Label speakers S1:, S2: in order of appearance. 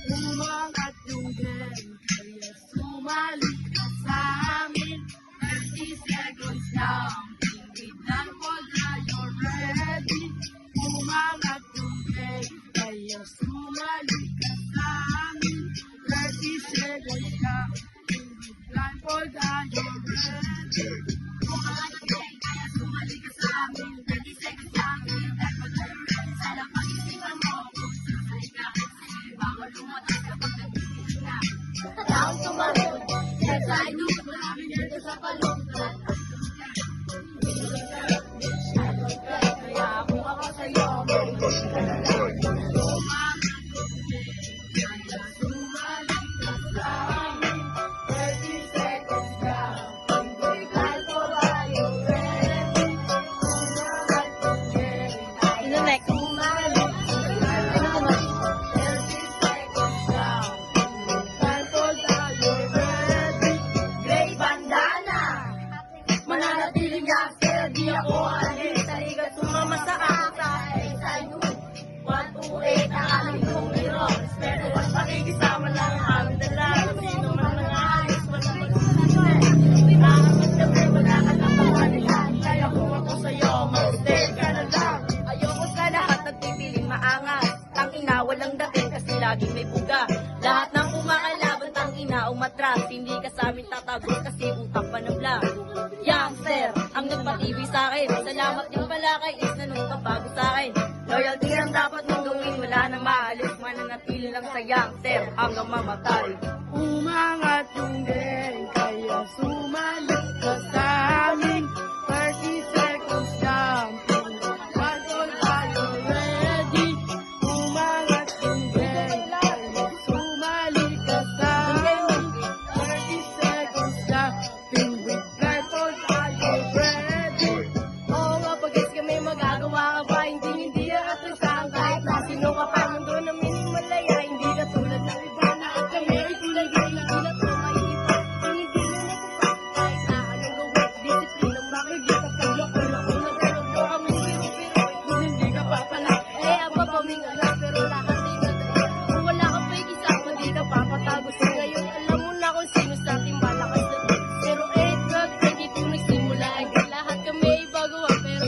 S1: Umangat yung game, kaya sumali ka sa amin. 30 seconds lang, tingnan ko na you're ready. Umangat yung game, kaya sumali ka sa amin. 30 seconds lang, tingnan ko na you're ready. Umangat yung game, kaya sumali ka sa amin. 30 seconds lang, tingnan ko na you're ready. Sana pag-isipan mo, kung sasali ka kasi bawal lumatas kapag nagtitigil ka. Taong tumarod, yes I do. Maraming nito sa palungkat. Kaya kung ako sa'yo, umangat yung game, kaya sumali ka sa amin. 30 seconds lang, tingnan ko na you're ready. Umangat yung game,
S2: Sino next?
S1: sumali ka sa amin. 30 seconds lang, tingnan ko na you're ready. Gray bandana, mananatiling gangster, di ako alis. Taligat sumama sa akin, sa inyo. 128 ang aming numero. Respeto at pakikisama lang ang aming dala. Sino man nangayos, wala magsasabi. Nakakapit kami, wala ka lang pangalihan. Kaya kung ako sa'yo, mag-stay ka na lang.
S2: Ayoko sa lahat nagpipiling maangas. Tangina, walang dating kasi laging may buga. Lahat ng kumakalaban, tangina, umatras. Hindi ka sa amin tatagos kasi utak pa ng blank. Youngster, ang nagpatibay sa akin. Salamat din pala kay Is na nung kabago sa akin. Loyalty ang dapat mong gawin, wala nang maalis. Mananatili lang sa youngster hanggang mamatay.
S1: Umangat yung game, kaya sumali ka sa amin. 30 seconds lang, tingnan ko tayo ready. Umangat yung game, kaya sumali ka sa amin. 30 seconds lang, tingnan ko tayo ready.
S2: Oo nga, pag-guess kami magagawa ka ba? Hindi ang atrasahan kahit na sino ka pa. Mundo na minimalaya, hindi ka tulad ng iba na at kami ay tulad ng hindi na ito maiipa. Kung hindi mo napapasok kahit na anong gawin, disiplina makikita pag-loko-loko na ganun mo kami pero kung hindi ka papala. Eh, ang babaming alas pero lahat ay nadaan. Kung wala ka pa ikisama, di ka papatago sa ngayon. Alam mo na kung sino sa ating malakas na 08, God, 22 nagsimula. Lahat kami ay baguhan pero